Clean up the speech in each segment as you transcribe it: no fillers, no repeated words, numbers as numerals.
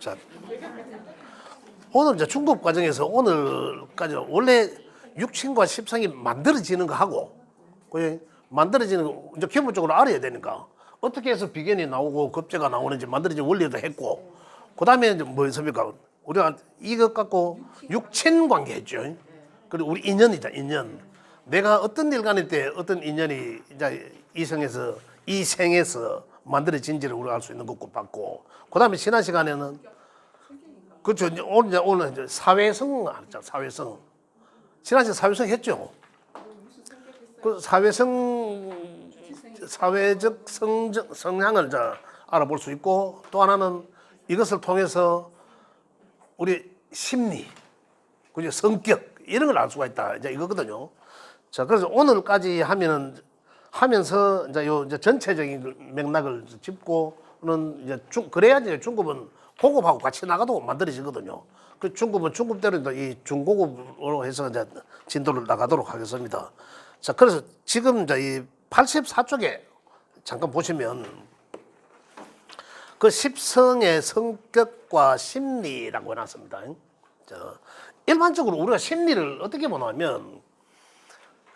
자, 오늘 이제 중급 과정에서 오늘까지 원래 육친과 십성이 만들어지는 거 하고, 만들어지는 거 이제 기본적으로 알아야 되니까 어떻게 해서 비견이 나오고 급제가 나오는지 만들어진 원리도 했고, 그 다음에 이제 뭐 있습니까? 우리가 이것 갖고 육친 관계 했죠. 그리고 우리 인연이다, 인연. 내가 어떤 일간일 때 어떤 인연이 이제 이성에서, 이 생에서 만들어진지를 우리가 알 수 있는 것고 봤고, 그 다음에 지난 시간에는 그렇죠. 오늘 이제 사회성 하죠. 사회성. 지난 시간 사회성 했죠. 그 사회적 성향을 알아볼 수 있고, 또 하나는 이것을 통해서 우리 심리, 그죠? 성격 이런 걸 알 수가 있다. 이제 이거거든요. 자, 그래서 오늘까지 하면서 이제 이제 전체적인 맥락을 짚고는 이제 그래야지 중급은 고급하고 같이 나가도 만들어지거든요. 그 중급은 중급대로 이 중고급으로 해서 이제 진도를 나가도록 하겠습니다. 자, 그래서 지금 이제 이 84쪽에 잠깐 보시면 그 십성의 성격과 심리라고 해놨습니다. 자, 일반적으로 우리가 심리를 어떻게 보냐면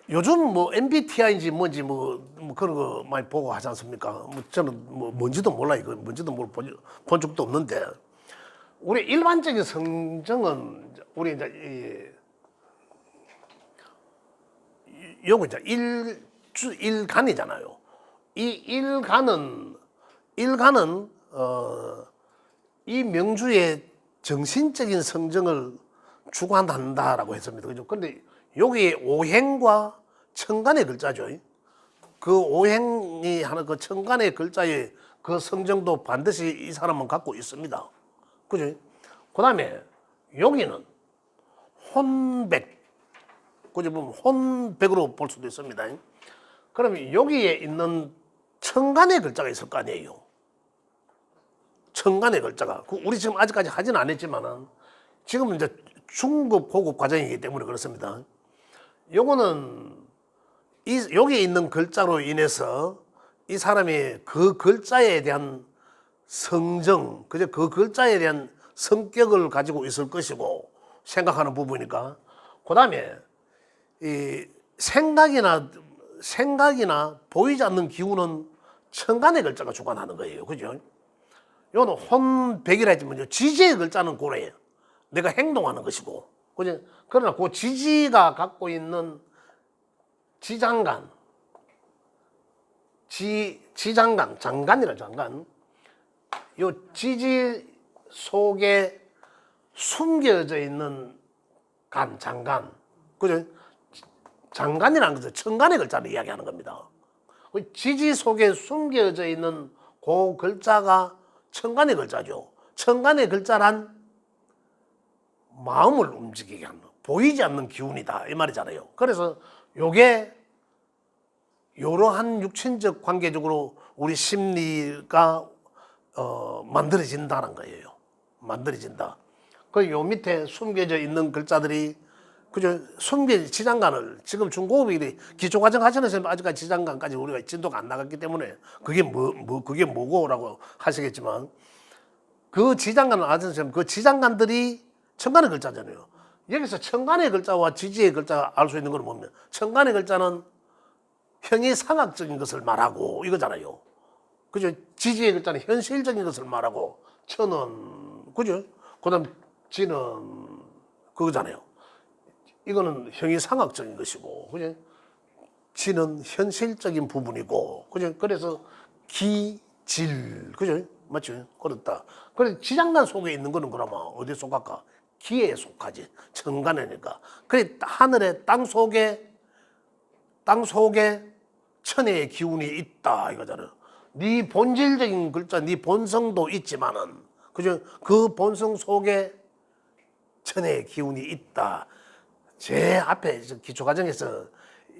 요즘 뭐 MBTI인지 뭔지 뭐 그런 거 많이 보고 하지 않습니까? 뭐 저는 뭐 뭔지도 몰라요. 이거 뭔지도 본 적도 없는데, 우리 일반적인 성정은 우리 이제 요거 이제 일간이잖아요. 이 일간은 이 명주의 정신적인 성정을 주관한다라고 했습니다. 그죠? 근데 여기 오행과 천간의 글자죠. 그 오행이 하는 그 천간의 글자의 그 성정도 반드시 이 사람은 갖고 있습니다. 그죠? 그 다음에 여기는 혼백. 그죠? 보면 혼백으로 볼 수도 있습니다. 그러면 여기에 있는 천간의 글자가 있을 거 아니에요. 천간의 글자가. 우리 지금 아직까지 하지는 않았지만은 지금은 이제 중급 고급 과정이기 때문에 그렇습니다. 요거는 여기에 있는 글자로 인해서 이 사람이 그 글자에 대한 성정, 그죠? 그 글자에 대한 성격을 가지고 있을 것이고 생각하는 부분이니까. 그 다음에 이 생각이나 보이지 않는 기운은 천간의 글자가 주관하는 거예요. 그죠? 요거는 혼백이라 했지만 지지의 글자는 고래예요. 내가 행동하는 것이고. 그죠? 그러나 그 지지가 갖고 있는 지장간, 장간이라 장간. 요 지지 속에 숨겨져 있는 장간. 그죠? 장간이라는 것은 천간의 글자를 이야기하는 겁니다. 지지 속에 숨겨져 있는 그 글자가 천간의 글자죠. 천간의 글자란 마음을 움직이게 하는, 보이지 않는 기운이다 이 말이잖아요. 그래서 요게 이러한 육친적 관계적으로 우리 심리가 만들어진다는 거예요. 만들어진다. 그 요 밑에 숨겨져 있는 글자들이, 그죠? 지장간을 지금 중고급이 기초과정 하시는 선생님 아직까지 지장간까지 우리가 진도가 안 나갔기 때문에 그게 그게 뭐고라고 하시겠지만, 그 지장간을 아시는 선생님, 그 지장간들이 천간의 글자잖아요. 여기서 천간의 글자와 지지의 글자가 알 수 있는 걸 보면, 천간의 글자는 형이상학적인 것을 말하고 이거잖아요. 그죠? 지지의 글자는 현실적인 것을 말하고, 천은, 그죠? 그 다음 지는 그거잖아요. 이거는 형이상학적인 것이고, 그죠? 지는 현실적인 부분이고, 그죠? 그래서 질, 그죠? 맞죠? 그렇다. 그래서 지장간 속에 있는 거는 그러면 어디에 속할까? 기에 속하지. 천간이니까. 그래, 하늘의 땅 속에 천혜의 기운이 있다 이거잖아요. 네 본질적인 글자, 네 본성도 있지만은, 그죠? 그 본성 속에 천혜의 기운이 있다. 제 앞에 기초과정에서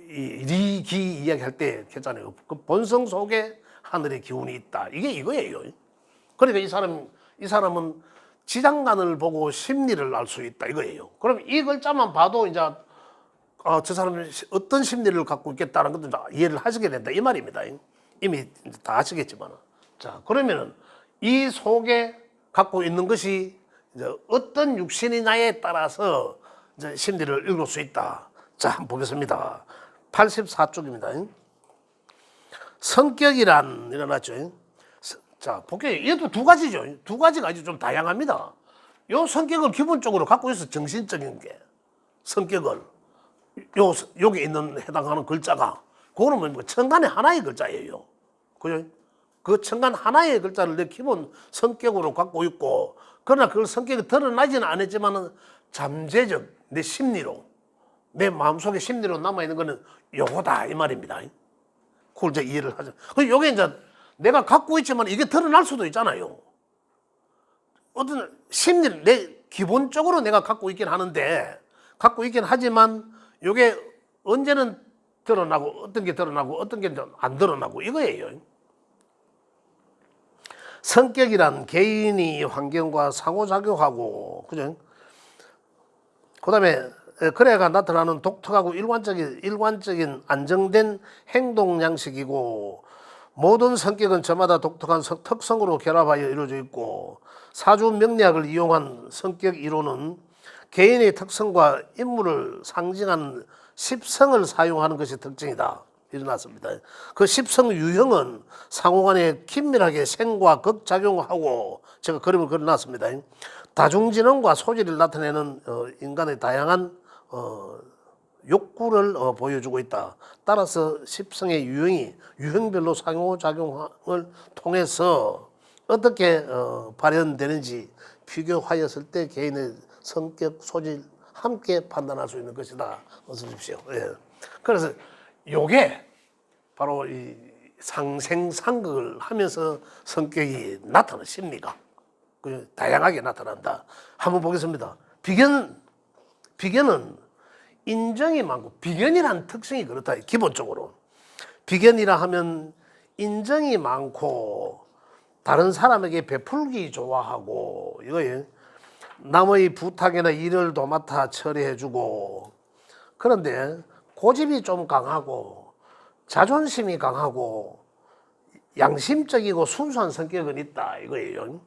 리기 이야기할 때 했잖아요. 그 본성 속에 하늘의 기운이 있다. 이게 이거예요. 그러니까 이 사람은 지장간을 보고 심리를 알 수 있다 이거예요. 그럼 이 글자만 봐도 이제 저 사람은 어떤 심리를 갖고 있겠다는 것도 이해를 하시게 된다 이 말입니다. 이미 다 아시겠지만. 자, 그러면은 이 속에 갖고 있는 것이 이제 어떤 육신이냐에 따라서 이제 심리를 읽을 수 있다. 자, 한번 보겠습니다. 84쪽입니다. 성격이란 일어났죠. 자, 볼게요. 얘도 두 가지죠. 두 가지가 아주 좀 다양합니다. 요 성격을 기본적으로 갖고 있어. 정신적인 게 성격을 여기 있는 해당하는 글자가 그거는 뭡니까? 천간의 하나의 글자예요. 그죠? 그 천간 하나의 글자를 내 기본 성격으로 갖고 있고, 그러나 그 성격이 드러나지는 않았지만은 잠재적 내 심리로, 내 마음속에 심리로 남아있는 거는 요거다 이 말입니다. 그걸 이제 이해를 하죠. 요게 이제 내가 갖고 있지만 이게 드러날 수도 있잖아요. 어떤 심리를 기본적으로 내가 갖고 있긴 하는데, 갖고 있긴 하지만 요게 언제는 드러나고 어떤 게 드러나고 어떤 게 안 드러나고 이거예요. 성격이란 개인이 환경과 상호작용하고, 그죠? 그 다음에 그래가 나타나는 독특하고 일관적인 안정된 행동 양식이고, 모든 성격은 저마다 독특한 특성으로 결합하여 이루어져 있고, 사주 명리학을 이용한 성격 이론은 개인의 특성과 인물을 상징하는 십성을 사용하는 것이 특징이다. 일어났습니다. 그 십성 유형은 상호간에 긴밀하게 생과 극작용하고, 제가 그림을 그려놨습니다. 다중지능과 소질을 나타내는 인간의 다양한 욕구를 보여주고 있다. 따라서 십성의 유형별로 상호작용을 통해서 어떻게 발현되는지 비교하였을 때 개인의 성격, 소질 함께 판단할 수 있는 것이다. 어서 오십시오. 예. 그래서 요게 바로 이 상생상극을 하면서 성격이 나타나는 심리가 다양하게 나타난다. 한번 보겠습니다. 비견은 인정이 많고, 비견이라는 특성이 그렇다. 기본적으로 비견이라 하면 인정이 많고 다른 사람에게 베풀기 좋아하고, 이거예요. 남의 부탁이나 일을 도맡아 처리해주고, 그런데 고집이 좀 강하고 자존심이 강하고 양심적이고 순수한 성격은 있다 이거예요.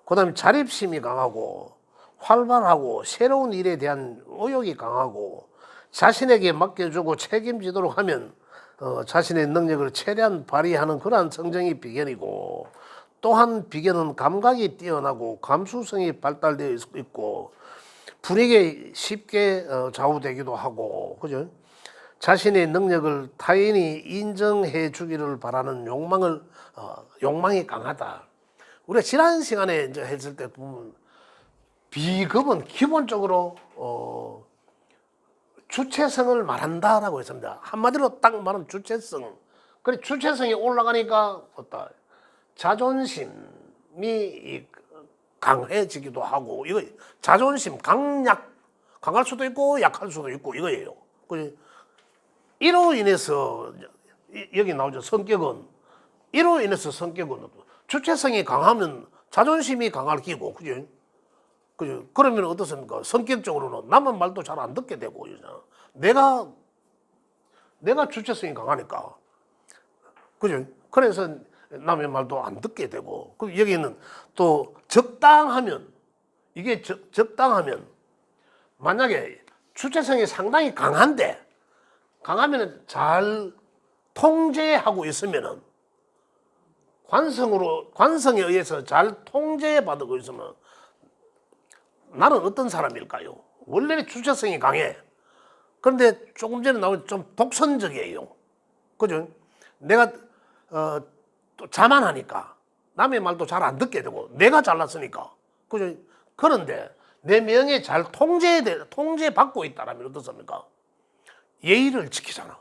그 다음에 자립심이 강하고 활발하고 새로운 일에 대한 의욕이 강하고 자신에게 맡겨주고 책임지도록 하면 자신의 능력을 최대한 발휘하는 그러한 성정이 비견이고, 또한 비견은 감각이 뛰어나고 감수성이 발달되어 있고 분위기에 쉽게 좌우되기도 하고, 그죠? 자신의 능력을 타인이 인정해 주기를 바라는 욕망이 강하다. 우리가 지난 시간에 이제 했을 때 보면 비급은 기본적으로 주체성을 말한다라고 했습니다. 한마디로 딱 말하면 주체성. 그래 주체성이 올라가니까 어떠? 자존심이 강해지기도 하고, 이거 자존심 강할 수도 있고 약할 수도 있고 이거예요. 이로 인해서 여기 나오죠. 성격은 이로 인해서 성격은 주체성이 강하면 자존심이 강할 기고, 그죠? 그러면 어떻습니까? 성격적으로는 남의 말도 잘 안 듣게 되고, 내가 주체성이 강하니까, 그죠? 그래서 남의 말도 안 듣게 되고, 여기는 또 적당하면, 이게 적당하면, 만약에 주체성이 상당히 강하면 잘 통제하고 있으면은, 관성에 의해서 잘 통제받고 있으면 나는 어떤 사람일까요? 원래 주체성이 강해. 그런데 조금 전에 나온 좀 독선적이에요. 그죠? 내가 또 자만하니까 남의 말도 잘 안 듣게 되고 내가 잘났으니까. 그죠? 그런데 내 명예 잘 통제받고 있다라면 어떻습니까? 예의를 지키잖아.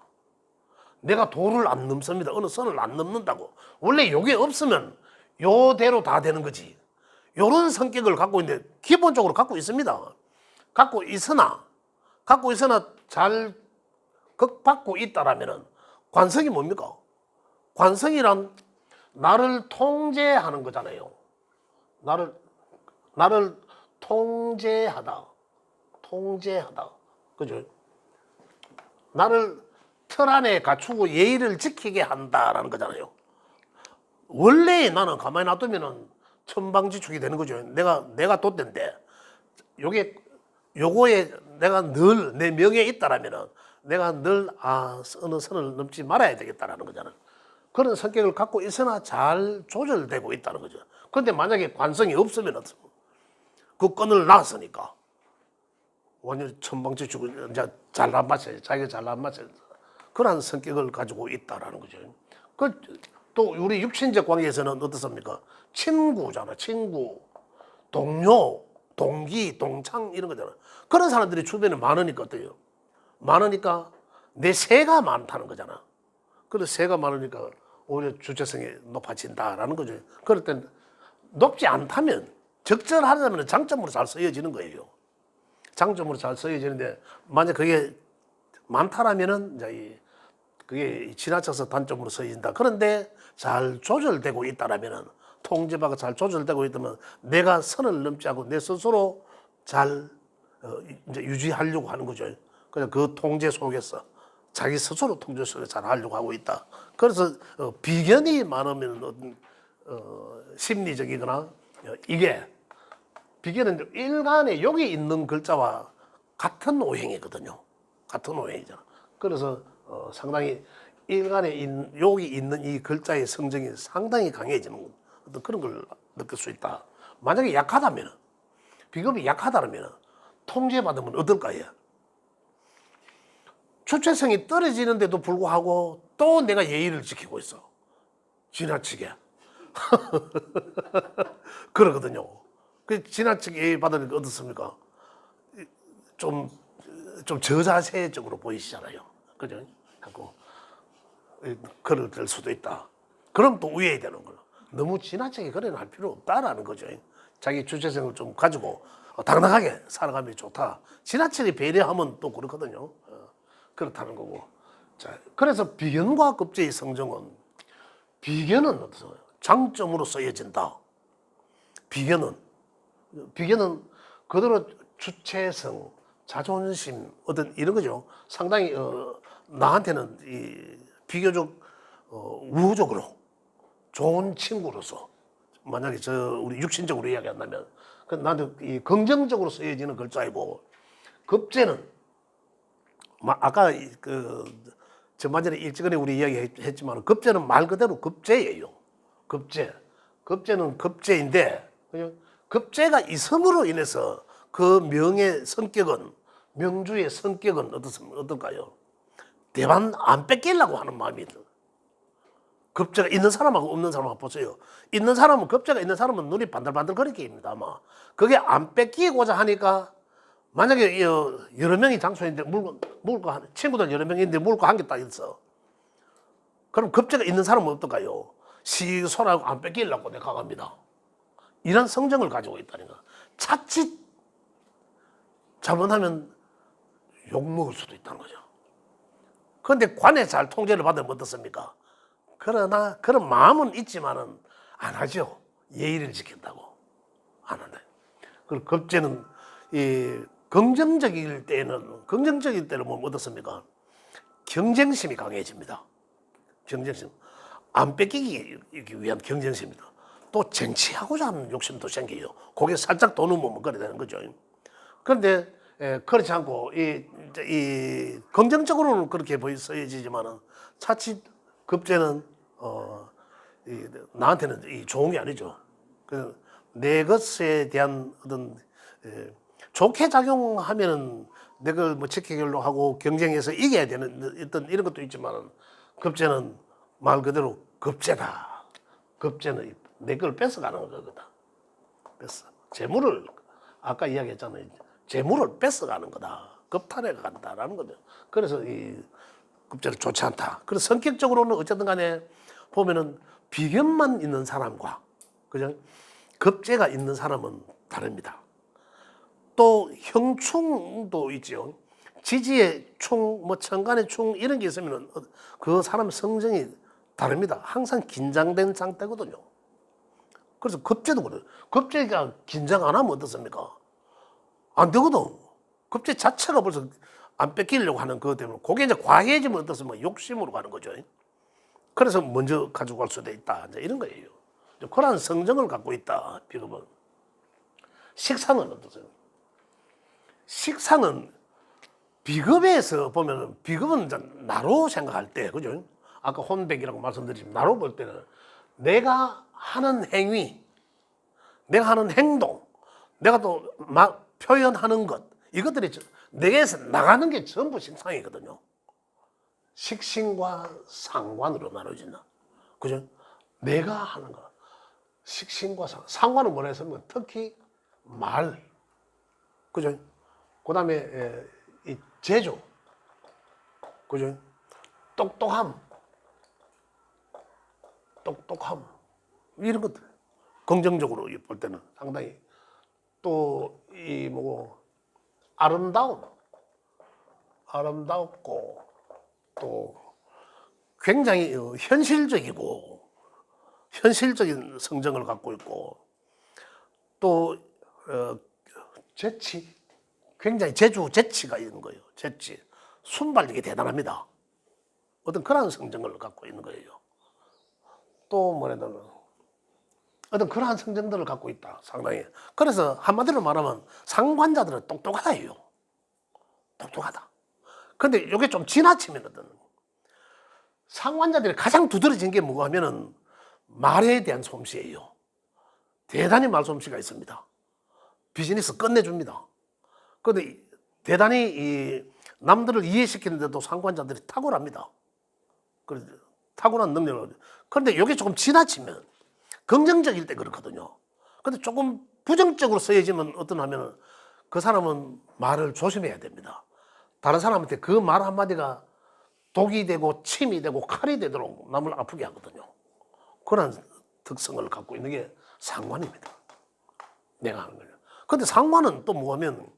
내가 도를 안 넘습니다. 어느 선을 안 넘는다고. 원래 요게 없으면 요대로 다 되는 거지. 요런 성격을 갖고 있는데 기본적으로 갖고 있습니다. 갖고 있으나 잘 극받고 있다라면은 관성이 뭡니까? 관성이란 나를 통제하는 거잖아요. 나를 통제하다. 그죠? 나를 틀 안에 갖추고 예의를 지키게 한다라는 거잖아요. 원래 나는 가만히 놔두면은 천방지축이 되는 거죠. 내가 돛대인데 요거에 내가 늘 내 명예에 있다라면은 내가 늘 어느 선을 넘지 말아야 되겠다라는 거잖아. 그런 성격을 갖고 있으나 잘 조절되고 있다는 거죠. 그런데 만약에 관성이 없으면 그 끈을 놨으니까 완전 천방지축을 이제 잘안 맞춰요. 자기가 잘안 맞춰요. 그런 성격을 가지고 있다라는 거죠. 또 우리 육신적 관계에서는 어떻습니까? 친구잖아. 친구, 동료, 동기, 동창 이런 거잖아. 그런 사람들이 주변에 많으니까 어때요? 많으니까 내 세가 많다는 거잖아. 그래서 세가 많으니까 오히려 주체성이 높아진다라는 거죠. 그럴 땐 높지 않다면 적절하다면 장점으로 잘 쓰여지는 거예요. 장점으로 잘 쓰여지는데 만약 그게 많다라면은 이제 그게 지나쳐서 단점으로 쓰여진다. 그런데 잘 조절되고 있다라면은 통제바가 잘 조절되고 있다면 내가 선을 넘지 않고 내 스스로 잘 이제 유지하려고 하는 거죠. 그래서 그 통제 속에서 자기 스스로 통제 속에서 잘 하려고 하고 있다. 그래서 비견이 많으면 어떤 심리적이거나 이게 비견은 일간에 여기 있는 글자와 같은 오행이거든요. 같은 오행이잖아. 그래서 상당히 일간에 여기 있는 이 글자의 성정이 상당히 강해지는 어떤 그런 걸 느낄 수 있다. 만약에 약하다면, 비겁이 약하다면 통제받으면 어떨까요? 주체성이 떨어지는데도 불구하고 또 내가 예의를 지키고 있어. 지나치게. 그러거든요. 그 지나치게 예의 받으니까 어떻습니까? 좀 저자세적으로 보이시잖아요. 그죠? 하고 그럴 될 수도 있다. 그럼 또 우회해야 되는 거예요. 너무 지나치게 그래는 할 필요 없다라는 거죠. 자기 주체성을 좀 가지고 당당하게 살아가면 좋다. 지나치게 배려하면 또 그렇거든요. 그렇다는 거고. 자, 그래서 비견과 급제의 성정은 비견은 어떠세요? 장점으로 쓰여진다. 비견은 그대로 주체성, 자존심 어떤 이런 거죠. 상당히 나한테는 이 비교적 우호적으로 좋은 친구로서 만약에 우리 육신적으로 이야기한다면 나한테 이 긍정적으로 쓰여지는 글자이고 급제는 아까 전반전에 일찍전에 우리 이야기했지만 급제는 말 그대로 급제예요. 급제는 급제인데 급제가 있음으로 인해서 그 명의 성격은 명주의 성격은 어떨까요? 대반 안 뺏기려고 하는 마음이 있어요. 급제가 있는 사람하고 없는 사람하고 보세요. 있는 사람은 급제가 있는 사람은 눈이 반들반들 거리게입니다. 아마 그게 안 뺏기고자 하니까 만약에 여러 명이 장소인데 먹을 거 친구들 여러 명이 있는데 먹을 거 한 개 딱 있어. 그럼 급제가 있는 사람은 어떨까요? 시소라고 안 뺏기려고 내가 갑니다. 이런 성정을 가지고 있다니까. 자칫 잘못하면 욕먹을 수도 있다는 거죠. 그런데 관에 잘 통제를 받으면 어떻습니까? 그러나 그런 마음은 있지만은 안 하죠. 예의를 지킨다고 안 한다. 그리고 급제는 이 긍정적일 때는 보면 어떻습니까? 경쟁심이 강해집니다. 경쟁심 안 뺏기기 위한 경쟁심입니다. 또 쟁취하고자 하는 욕심도 생겨요. 거기에 살짝 더 넘으면 그래 되는 거죠. 그런데 그렇지 않고 이 긍정적으로는 그렇게 보여지지만은 자칫 급제는 나한테는 좋은 게 아니죠. 내 것에 대한 어떤 좋게 작용하면은 내 걸 뭐 지키려고 하고 경쟁해서 이겨야 되는 어떤 이런 것도 있지만은 급제는 말 그대로 급제다. 급제는 내 걸 뺏어가는 거거든. 재물을 아까 이야기했잖아요. 재물을 뺏어가는 거다. 급탈해 간다라는 거죠. 그래서 이 급제는 좋지 않다. 그래서 성격적으로는 어쨌든 간에 보면은 비견만 있는 사람과 그죠? 급제가 있는 사람은 다릅니다. 또 형충도 있죠. 지지의 충, 뭐 천간의 충 이런 게 있으면 그 사람 성정이 다릅니다. 항상 긴장된 상태거든요. 그래서 급제도 그래요. 급제가 긴장 안 하면 어떻습니까? 안 되거든. 급제 자체가 벌써 안 뺏기려고 하는 그것 때문에 그게 이제 과해지면 어떻습니까? 욕심으로 가는 거죠. 그래서 먼저 가지고 갈 수도 있다. 이제 이런 거예요. 그러한 성정을 갖고 있다. 비겁은. 식상은 어떠세요? 식상은 비겁에서 보면 비겁은 나로 생각할 때, 그죠? 아까 혼백이라고 말씀드렸지만 나로 볼 때는 내가 하는 행위, 내가 하는 행동, 내가 또 표현하는 것, 이것들이 내게서 나가는 게 전부 식상이거든요. 식신과 상관으로 나눠진다. 그죠? 내가 하는 거. 식신과 상관은 뭐라 했으면 특히 말. 그죠? 그 다음에 이 재주. 그죠? 똑똑함. 이런 것들. 긍정적으로 볼 때는 상당히 또 이 뭐고 아름답고 또 굉장히 현실적인 성정을 갖고 있고 또 재치, 굉장히 재치가 있는 거예요. 재치, 순발력이 대단합니다. 어떤 그러한 성정을 갖고 있는 거예요. 또 뭐래도 어떤 그러한 성정들을 갖고 있다. 상당히. 그래서 한마디로 말하면 상관자들은 똑똑하다예요. 똑똑하다. 근데 이게 좀 지나치면 어떤 상관자들이 가장 두드러진 게 뭐가 하면은 말에 대한 솜씨예요. 대단히 말솜씨가 있습니다. 비즈니스 끝내줍니다. 그런데 대단히 이 남들을 이해시키는데도 상관자들이 탁월합니다. 그래서 탁월한 능력을. 그런데 이게 조금 지나치면 긍정적일 때 그렇거든요. 근데 조금 부정적으로 쓰여지면 어떤 하면은 그 사람은 말을 조심해야 됩니다. 다른 사람한테 그 말 한마디가 독이 되고 침이 되고 칼이 되도록 남을 아프게 하거든요. 그런 특성을 갖고 있는 게 상관입니다. 내가 하는 거예요. 근데 상관은 또 뭐냐면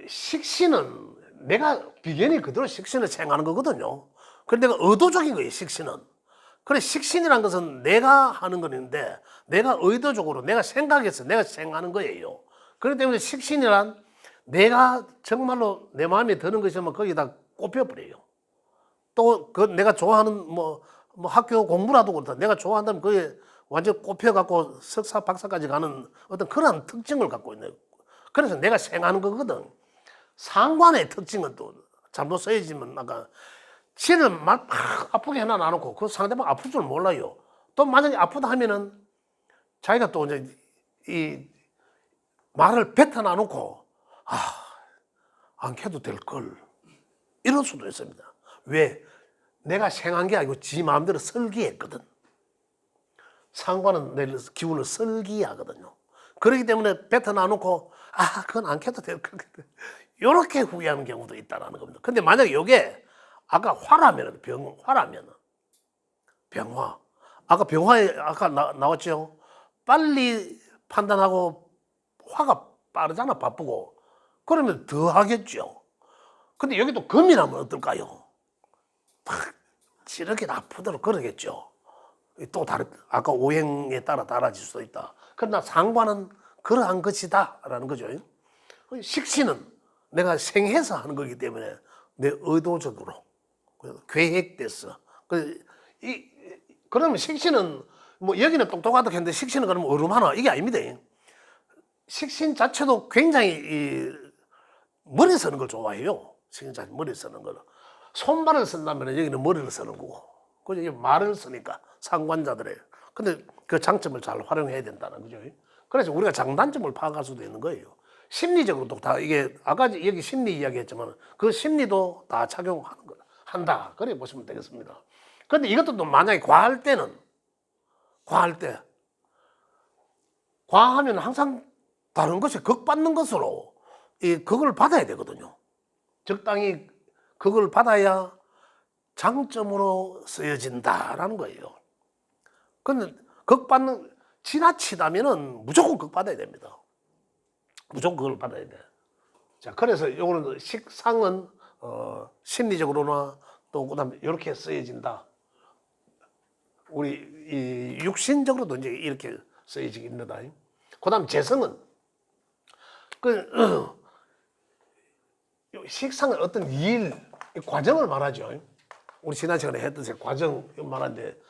식신은 내가 비견이 그대로 식신을 생각하는 거거든요. 그런데 내가 의도적인 거예요, 식신은. 그래, 식신이란 것은 내가 하는 거는데 내가 의도적으로 내가 생각해서 내가 생각하는 거예요. 그렇기 때문에 식신이란 내가 정말로 내 마음에 드는 것이면 거기다 꼽혀버려요. 또 그 내가 좋아하는 뭐 학교 공부라도 그렇다. 내가 좋아한다면 그게 완전 꼽혀갖고 석사 박사까지 가는 어떤 그런 특징을 갖고 있는. 그래서 내가 생각하는 거거든. 상관의 특징은 또 잘못 써야지만 아까 치를 막 아프게 해놔 놔놓고 그 상대방 아플 줄 몰라요. 또 만약에 아프다 하면은 자기가 또 이제 이 말을 뱉어놔 놓고 안 해도 될 걸 이럴 수도 있습니다. 왜? 내가 생각한 게 아니고 지 마음대로 설계했거든. 상관은 내 기운을 설계하거든요. 그렇기 때문에 뱉어놔 놓고 그건 안 해도 될 걸 이렇게 후회하는 경우도 있다는 겁니다. 근데 만약에 이게 아까 화라면 병화. 아까 병화에 아까 나왔죠. 빨리 판단하고 화가 빠르잖아, 바쁘고. 그러면 더 하겠죠. 근데 여기도 금이라면 어떨까요? 막 이렇게 아프도록 그러겠죠. 또 아까 오행에 따라 달라질 수도 있다. 그러나 상관은 그러한 것이다라는 거죠. 식신은 내가 생해서 하는 거기 때문에 내 의도적으로 계획돼서. 그러면 식신은 뭐 여기는 똑똑하다 했는데 식신은 그러면 얼음하나 이게 아닙니다. 식신 자체도 굉장히 머리 쓰는 걸 좋아해요. 식신 자체 머리 쓰는 걸. 손발을 쓴다면 여기는 머리를 쓰는 거고. 그죠? 말을 쓰니까 상관자들의. 근데 그 장점을 잘 활용해야 된다는 거죠. 그래서 우리가 장단점을 파악할 수도 있는 거예요. 심리적으로도 다 이게 아까 여기 심리 이야기했지만 그 심리도 다 작용하는 거 한다. 그래 보시면 되겠습니다. 그런데 이것도 또 만약에 과할 때 과하면 항상 다른 것이 극받는 것으로 극을 받아야 되거든요. 적당히 극을 받아야 장점으로 쓰여진다라는 거예요. 근데 지나치다면은 무조건 극받아야 됩니다. 무조건 그걸 받아야 돼. 자, 그래서 요거는 식상은 심리적으로나 또 그다음에 이렇게 쓰여진다. 우리 이 육신적으로도 이제 이렇게 쓰여집니다. 그다음 재성은 식상은 어떤 과정을 말하죠. 우리 지난 시간에 했던 과정 말하는데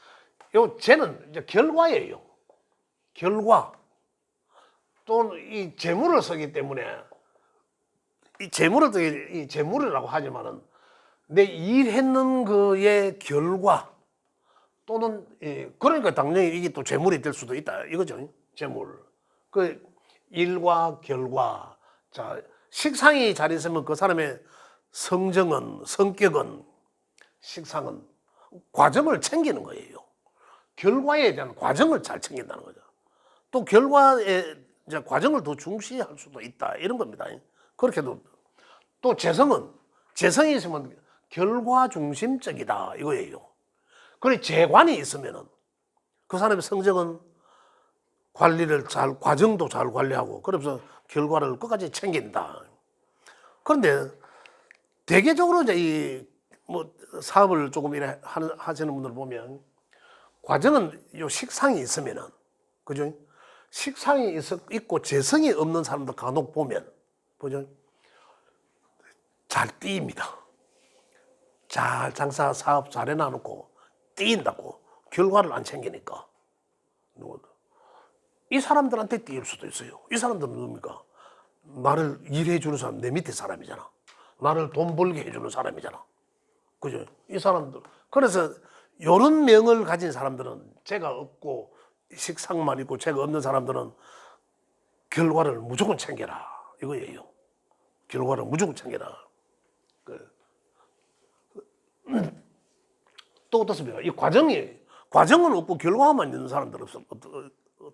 요 재는 이제 결과예요. 결과. 또 이 재물을 쓰기 때문에 이 재물을 이 재물이라고 하지만은 내 일했는 거의 결과 또는 그러니까 당연히 이게 또 재물이 될 수도 있다 이거죠. 재물. 그 일과 결과. 자, 식상이 잘 있으면 그 사람의 성정은 성격은 식상은 과정을 챙기는 거예요. 결과에 대한 과정을 잘 챙긴다는 거죠. 또 결과에 이제 과정을 더 중시할 수도 있다 이런 겁니다. 그렇게도 또 재성이 있으면 결과 중심적이다 이거예요. 그리고 재관이 있으면은 그 사람의 성적은 관리를 과정도 잘 관리하고 그러면서 결과를 끝까지 챙긴다. 그런데 대개적으로 이제 이 뭐 사업을 조금 이래 하시는 분들 보면 과정은 요 식상이 있으면은 그죠? 식상이 있고 재성이 없는 사람들 간혹 보면 보죠? 잘 띄입니다. 잘 장사 사업 잘 해놔놓고 띄인다고 결과를 안 챙기니까 이 사람들한테 띄일 수도 있어요. 이 사람들은 누굽니까? 나를 일해주는 사람, 내 밑에 사람이잖아. 나를 돈 벌게 해주는 사람이잖아. 그죠? 이 사람들. 그래서 이런 명을 가진 사람들은 죄가 없고 식상만 있고 죄가 없는 사람들은 결과를 무조건 챙겨라 이거예요. 결과를 무조건 챙겨라. 또 어떻습니까? 이 과정은 없고 결과만 있는 사람들은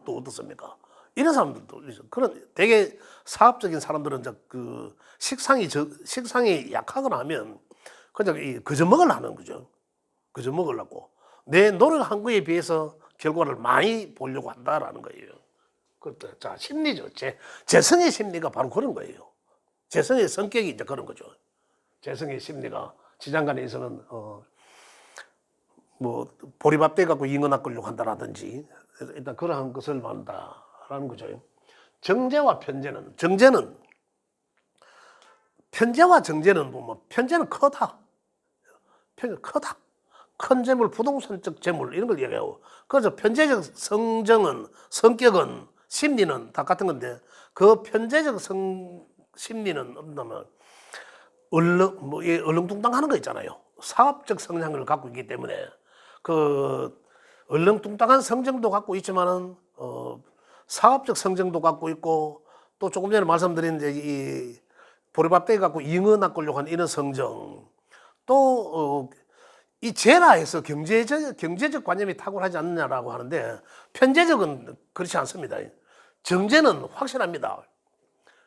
또 어떻습니까? 이런 사람들도 있어. 그런 되게 사업적인 사람들은 이제 그 식상이 약하거나 하면 그냥 거저먹을 하는 거죠. 거저먹으려고 내 노력한 거에 비해서 결과를 많이 보려고 한다라는 거예요. 자, 심리죠. 재성의 심리가 바로 그런 거예요. 재성의 성격이 이제 그런 거죠. 재성의 심리가 지장간에서는 뭐 보리밥 떼 갖고 잉어 낚으려고 한다라든지 일단 그러한 것을 말한다라는 거죠. 정제와 정제는 편제와 정제는 보면 편제는 크다. 큰 재물, 부동산적 재물 이런 걸 얘기하고 그래서 편제적 성격은 심리는 다 같은 건데 그 편제적 심리는 어떠냐면 얼렁뚱땅하는 거 있잖아요. 사업적 성향을 갖고 있기 때문에 그 얼렁뚱땅한 성정도 갖고 있지만은 사업적 성정도 갖고 있고 또 조금 전에 말씀드린 이제 이 보리밥 떼 갖고 잉어 낚으려고 하는 이런 성정 또 이 재라 해서 경제적 관념이 탁월하지 않느냐라고 하는데 편제적은 그렇지 않습니다. 정제는 확실합니다.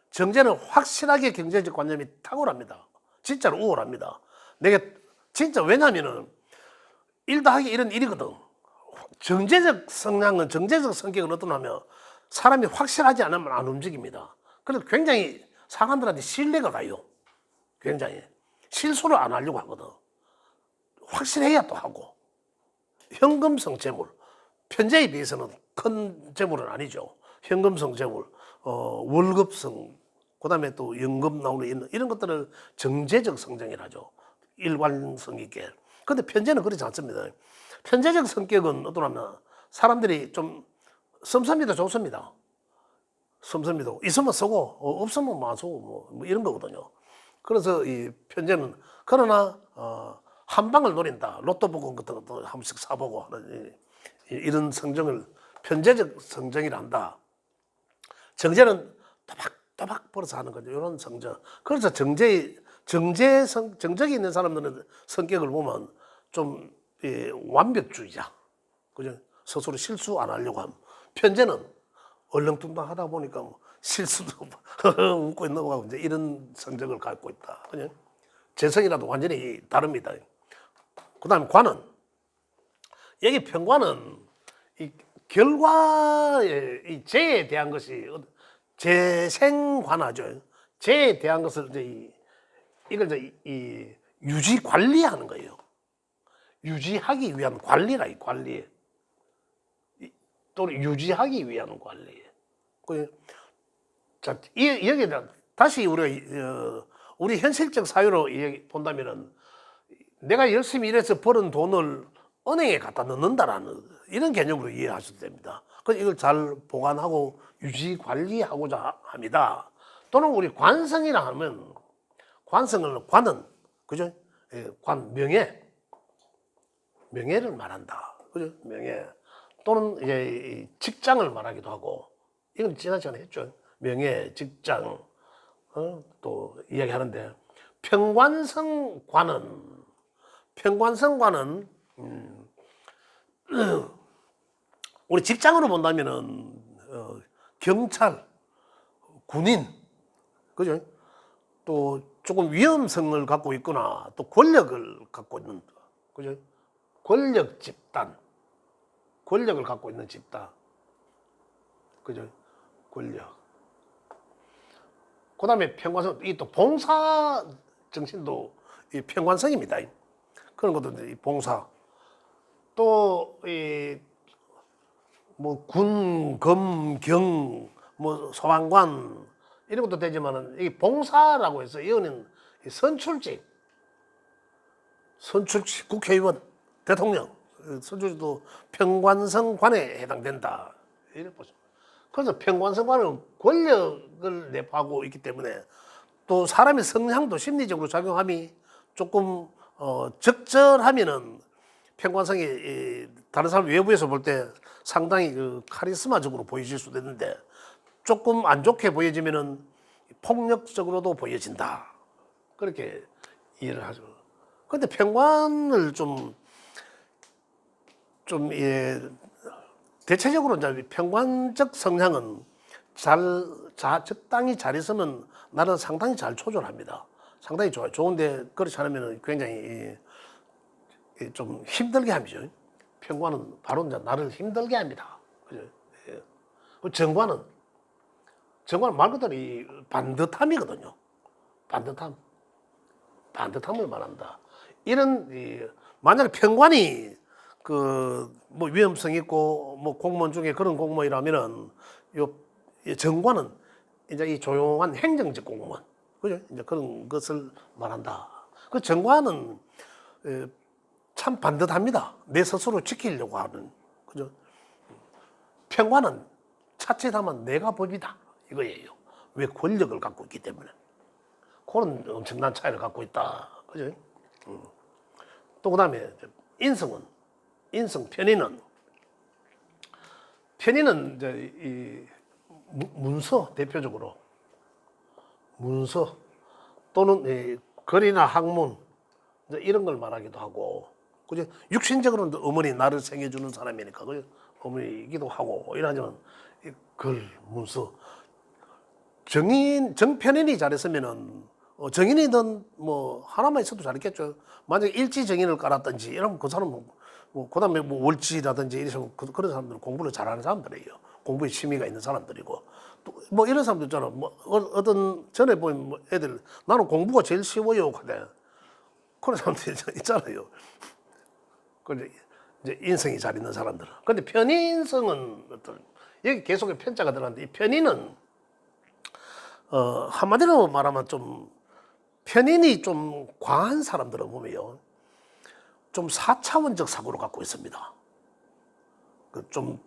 정제는 확실하게 경제적 관념이 탁월합니다. 진짜로 우월합니다. 내가 진짜 왜냐면은 일 다 하기 이런 일이거든. 정제적 성향은 정제적 성격은 어떠냐면 사람이 확실하지 않으면 안 움직입니다. 그래서 굉장히 사람들한테 신뢰가 가요. 굉장히 실수를 안 하려고 하거든. 확실해야 또 하고 현금성 재물 편제에 비해서는 큰 재물은 아니죠. 현금성 재물 월급성 그다음에 또 연금 나오는 이런 것들을 정제적 성장이라죠. 일관성 있게. 근데 편제는 그렇지 않습니다. 편제적 성격은 어떠냐면 사람들이 좀 썸섭니다 좋습니다. 썸섭니다. 있으면 쓰고 없으면 마시고 뭐 이런 거거든요. 그래서 이 편제는 그러나 한 방을 노린다. 로또 복권 같은 것도 한 번씩 사보고 하는 이런 성정을 편제적 성정이란다. 정제는 또박또박 벌어서 하는 거죠. 이런 성정. 그래서 정적이 있는 사람들은 성격을 보면 좀 완벽주의자. 그죠? 스스로 실수 안 하려고 함. 편제는 얼렁뚱땅 하다 보니까 뭐 실수도 웃고 있는 거고 이제 이런 성적을 갖고 있다. 그죠? 재성이라도 완전히 다릅니다. 그 다음에 관은, 여기 편관은 이 결과의 이 재에 대한 것이 재생관하죠. 재에 대한 것을 이제 이걸 이제 이 유지 관리하는 거예요. 유지하기 위한 관리라 이 관리. 또 유지하기 위한 관리. 자, 여기 다시 우리 현실적 사유로 본다면은 내가 열심히 일해서 벌은 돈을 은행에 갖다 넣는다라는 이런 개념으로 이해하셔도 됩니다. 그래서 이걸 잘 보관하고 유지 관리하고자 합니다. 또는 우리 관성이라 하면 관성을 관은 그죠? 예, 관 명예를 말한다. 그죠? 명예 또는 이제 직장을 말하기도 하고 이건 지난 시간에 했죠. 명예, 직장 또 이야기하는데 평관성관은 우리 직장으로 본다면은 경찰, 군인, 그죠? 또 조금 위험성을 갖고 있거나 또 권력을 갖고 있는, 그죠? 권력 집단, 권력을 갖고 있는 집단, 그죠? 권력. 그다음에 평관성, 이 또 봉사 정신도 이 평관성입니다. 그런 것도 이 봉사. 또 이 뭐 군, 검, 경, 뭐 소방관 이런 것도 되지만은 이 봉사라고 해서 이거는 선출직, 국회의원, 대통령, 선출직도 평관성관에 해당된다. 이렇게 보죠. 그래서 평관성관은 권력을 내포하고 있기 때문에 또 사람의 성향도 심리적으로 작용함이 조금 적절하면은 평관성이 다른 사람 외부에서 볼 때 상당히 그 카리스마적으로 보여질 수도 있는데 조금 안 좋게 보여지면은 폭력적으로도 보여진다. 그렇게 이해를 하죠. 근데 평관을 대체적으로 이제 평관적 성향은 적당히 잘 있으면 나는 상당히 잘 조절합니다. 상당히 좋아요. 좋은데 그렇지 않으면 굉장히 좀 힘들게 합니다. 평관은 바로 이제 나를 힘들게 합니다. 그죠? 예. 정관은 말 그대로 이 반듯함이거든요. 반듯함을 말한다. 이런 만약에 평관이 그 뭐 위험성 있고 뭐 공무원 중에 그런 공무원이라면은 이 정관은 이제 이 조용한 행정직 공무원, 그죠? 이제 그런 것을 말한다. 그 정관은 참 반듯합니다. 내 스스로 지키려고 하는, 그죠? 평관은 자칫하면 내가 법이다 이거예요. 왜 권력을 갖고 있기 때문에 그런 엄청난 차이를 갖고 있다, 그죠? 또 그다음에 편의는 이제 이 문서 대표적으로 문서 또는 이 글이나 학문 이런 걸 말하기도 하고, 그죠? 육신적으로는 어머니 나를 생겨주는 사람이니까, 그죠? 어머니이기도 하고 이러지만 글, 문서, 정편인이 잘했으면은 정인이든 뭐 하나만 있어도 잘했겠죠. 만약에 일지 정인을 깔았든지 이러면 그 사람은 뭐 그다음에 뭐 월지라든지 이래서 그런 사람들은 공부를 잘하는 사람들이에요. 공부에 취미가 있는 사람들이고 또 뭐 이런 사람들 있잖아. 뭐 어떤 전에 보면 뭐 애들 나는 공부가 제일 쉬워요 하대. 그런 사람들 있잖아요. 근데 이제 인성이 잘 있는 사람들. 근데 편인성은 어떤 여기 계속에 편자가 들어갔는데 이 편인은 한마디로 말하면 좀 편인이 좀 과한 사람들을 보면요. 좀 4차원적 사고를 갖고 있습니다. 좀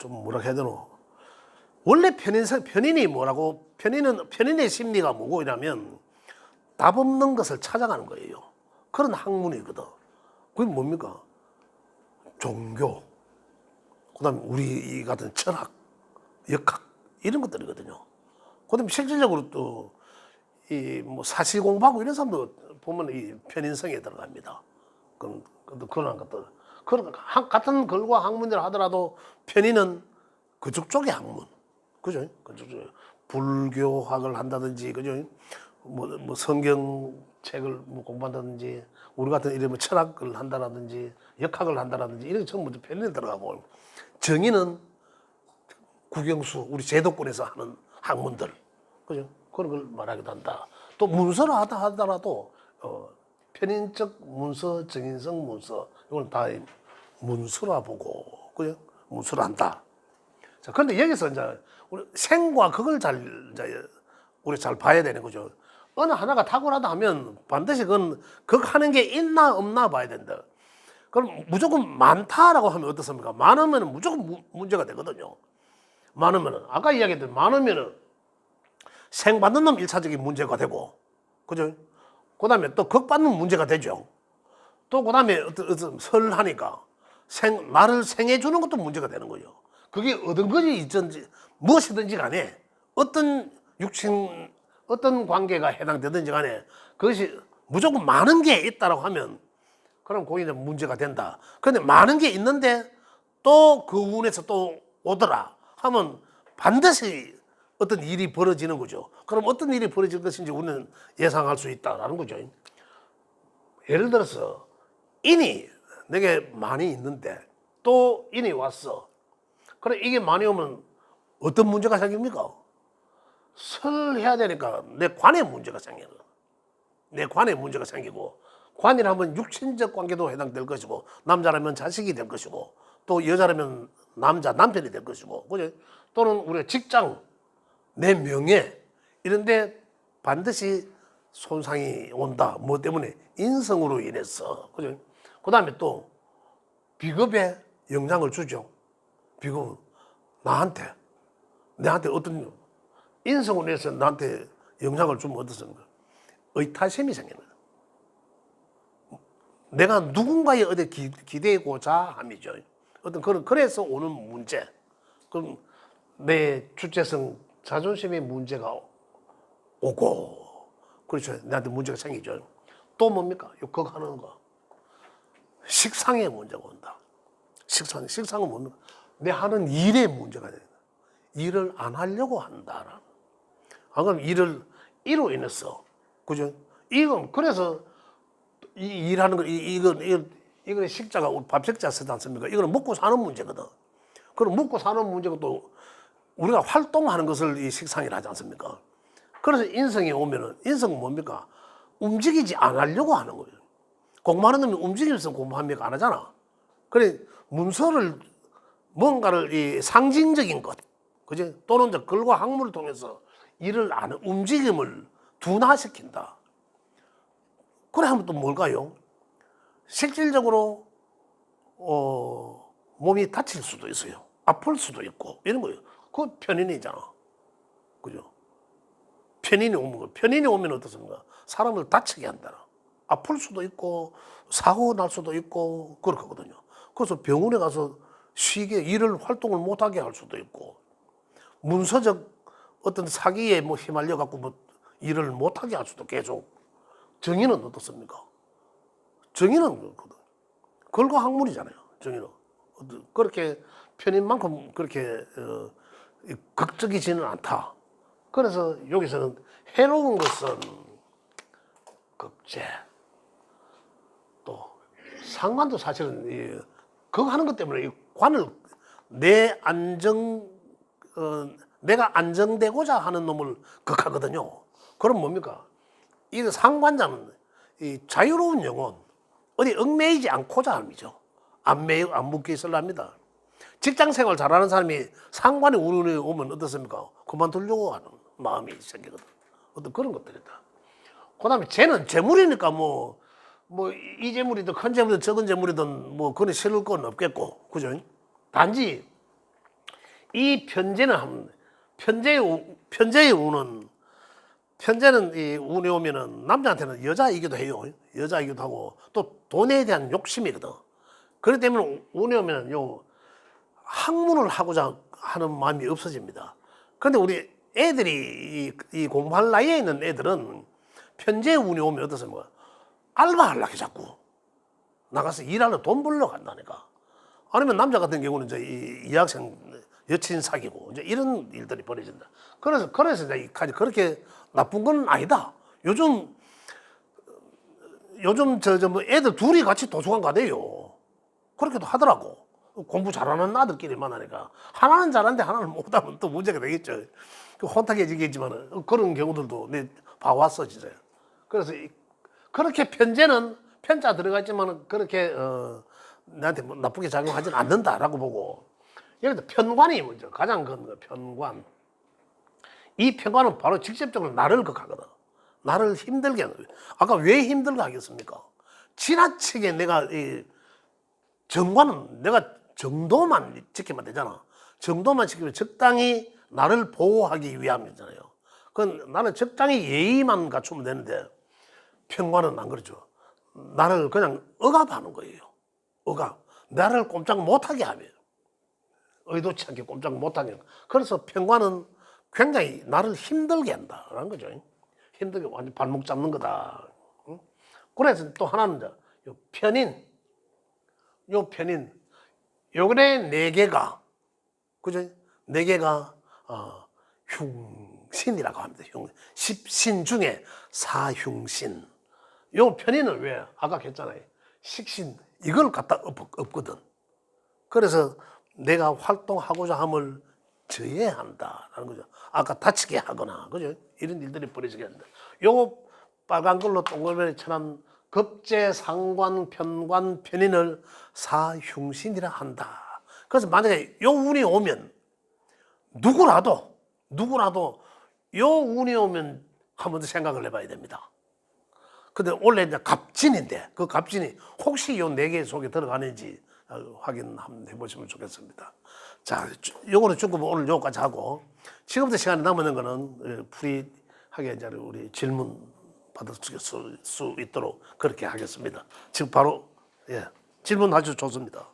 뭐라 해야 되나. 원래 편인이 뭐라고, 편인의 심리가 뭐고 이러면 답 없는 것을 찾아가는 거예요. 그런 학문이거든. 그게 뭡니까? 종교, 그 다음에 우리 같은 철학, 역학, 이런 것들이거든요. 그 다음에 실질적으로 또 뭐 사실 공부하고 이런 사람도 보면 이 편인성에 들어갑니다. 그런 것들. 같은 글과 학문이라 하더라도 편인은 그쪽 쪽의 학문. 그죠? 그쪽 쪽에 불교학을 한다든지, 그죠? 뭐 성경책을 뭐 공부한다든지, 우리 같은 이런 뭐 철학을 한다라든지, 역학을 한다라든지, 이런 게 전부 편인에 들어가고, 정의는 국영수, 우리 제도권에서 하는 학문들. 그죠? 그런 걸 말하기도 한다. 또 문서를 하더라도 편인적 문서, 정인성 문서, 이걸 다 문서라 보고, 그죠? 문서를 한다. 자, 그런데 여기서 이제 우리 생과 극을 우리 잘 봐야 되는 거죠. 어느 하나가 탁월하다 하면 반드시 그건 극하는 게 있나 없나 봐야 된다. 그럼 무조건 많다라고 하면 어떻습니까? 많으면 무조건 문제가 되거든요. 많으면은 아까 이야기했던 많으면은 생 받는 놈 1차적인 문제가 되고, 그죠? 그다음에 또 극 받는 문제가 되죠. 또 그다음에 어떤 설하니까 나를 생해 주는 것도 문제가 되는 거죠. 그게 어떤 것이 있든지 무엇이든지 간에 어떤 육신 어떤 관계가 해당되든지 간에 그것이 무조건 많은 게 있다라고 하면 그럼 거기는 문제가 된다. 그런데 많은 게 있는데 또 그 운에서 또 오더라 하면 반드시 어떤 일이 벌어지는 거죠. 그럼 어떤 일이 벌어질 것인지 우리는 예상할 수 있다라는 거죠. 예를 들어서 인이 내게 많이 있는데 또 인이 왔어. 그래 이게 많이 오면 어떤 문제가 생깁니까? 설해야 되니까 내 관에 문제가 생겨요. 내 관에 문제가 생기고, 관이라면 육신적 관계도 해당될 것이고, 남자라면 자식이 될 것이고, 또 여자라면 남편이 될 것이고, 그죠? 또는 우리가 직장, 내 명예 이런데 반드시 손상이 온다. 뭐 때문에? 인성으로 인해서, 그죠? 그 다음에 또 비겁에 영향을 주죠. 비겁은 내한테 어떤 인성으로 인해서 나한테 영향을 주면 어떻습니까? 의타심이 생깁니다. 내가 누군가의 어디 기대고자 함이죠. 어떤 그래서 오는 문제. 그럼 내 주체성, 자존심의 문제가 오고, 그렇죠. 나한테 문제가 생기죠. 또 뭡니까? 욕하는 거. 식상의 문제가 온다. 식상은 뭡니까? 내 하는 일에 문제가 된다. 일을 안 하려고 한다. 그럼 이로 인해서, 그죠? 이건, 그래서 이 일하는 거, 이건 식자가 밥식자 쓰지 않습니까? 이거는 먹고 사는 문제거든. 그럼 먹고 사는 문제가 또 우리가 활동하는 것을 이 식상이라 하지 않습니까? 그래서 인성이 오면은, 인성은 뭡니까? 움직이지 않으려고 하는 거예요. 공부하는 놈이 움직이면서 공부합니까? 안 하잖아. 그래, 문서를, 뭔가를 이 상징적인 것, 그죠? 또는 글과 학문을 통해서 일을 하는 움직임을 둔화시킨다. 그래 하면 또 뭘까요? 실질적으로 몸이 다칠 수도 있어요. 아플 수도 있고 이런 거예요. 그 편인이잖아. 그죠? 편인이 오면 어떻습니까? 사람을 다치게 한다. 아플 수도 있고 사고 날 수도 있고 그렇거든요. 그래서 병원에 가서 쉬게 일을 활동을 못하게 할 수도 있고, 문서적 어떤 사기에 뭐 휘말려 갖고 뭐 일을 못하게 할 수도 계속. 정의는 어떻습니까? 정의는 글과 학문이잖아요. 정의는 그렇게 편인만큼 그렇게 극적이지는 않다. 그래서 여기서는 해로운 것은 극제, 또 상관도 사실은 그거 하는 것 때문에 이 관을 내가 안정되고자 하는 놈을 극하거든요. 그럼 뭡니까? 이 상관자는 이 자유로운 영혼, 어디 얽매이지 않고자 함이죠. 안 묶여 있으랍니다. 직장 생활 잘하는 사람이 상관에 운이 오면 어떻습니까? 그만두려고 하는 마음이 생기거든. 어떤 그런 것들이다. 그 다음에 쟤는 재물이니까 이 재물이든 큰 재물이든 적은 재물이든 그건 실을 건 없겠고, 그죠? 단지 이 편재의 운은, 편재는 이 운이 오면은 남자한테는 여자이기도 해요. 여자이기도 하고 또 돈에 대한 욕심이거든. 그렇기 때문에 운이 오면은 학문을 하고자 하는 마음이 없어집니다. 그런데 우리 애들이 이 공부할 나이에 있는 애들은 편재 운이 오면 어떻습니까? 알바하려고 자꾸 나가서 일하러 돈 벌러 간다니까. 아니면 남자 같은 경우는 이제 이 여학생 여친 사귀고 이제 이런 일들이 벌어진다. 그래서 이제 그렇게 나쁜 건 아니다. 요즘 뭐 애들 둘이 같이 도서관 가대요. 그렇게도 하더라고. 공부 잘하는 아들끼리 만나니까 하나는 잘하는데 하나는 못하면 또 문제가 되겠죠. 혼탁해지겠지만 그런 경우들도 내 봐왔어 진짜. 그래서 그렇게 편자 들어갔지만 그렇게 나한테 나쁘게 작용하지는 않는다라고 보고. 예를 들어 편관이 먼저 가장 큰 거, 편관. 이 편관은 바로 직접적으로 나를 극하거든. 나를 힘들게 하는 거예요. 아까 왜 힘들게 하겠습니까? 지나치게 내가 이 정관은 내가 정도만 지키면 되잖아. 정도만 지키면 적당히 나를 보호하기 위함이잖아요. 그건 나는 적당히 예의만 갖추면 되는데 평관은 안 그러죠. 나를 그냥 억압하는 거예요. 억압. 나를 꼼짝 못하게 하면. 의도치 않게 꼼짝 못하게. 그래서 평관은 굉장히 나를 힘들게 한다라는 거죠. 힘들게 완전 발목 잡는 거다. 그래서 또 하나는 요 편인. 요 편인. 요번에 네 개가, 그죠? 네 개가, 흉신이라고 합니다. 십신 중에 사흉신. 요 편인은 왜? 아까 했잖아요. 식신. 이걸 갖다 엎거든. 그래서 내가 활동하고자 함을 저해야 한다라는 거죠. 아까 다치게 하거나, 그죠? 이런 일들이 벌어지게 한다. 요 빨간 걸로 동그라미 쳐놓은 급제, 상관, 편관, 편인을 사흉신이라 한다. 그래서 만약에 요 운이 오면 누구라도 요 운이 오면 한 번 더 생각을 해봐야 됩니다. 근데 원래 이제 갑진인데 그 갑진이 혹시 요 네 개 속에 들어가는지 확인 한번 해보시면 좋겠습니다. 자, 요거는 중급 오늘 요거까지 하고 지금부터 시간이 남는 거는 풀이하게 이제 우리 질문 받을 수 있도록 그렇게 하겠습니다. 지금 바로 질문 아주 좋습니다.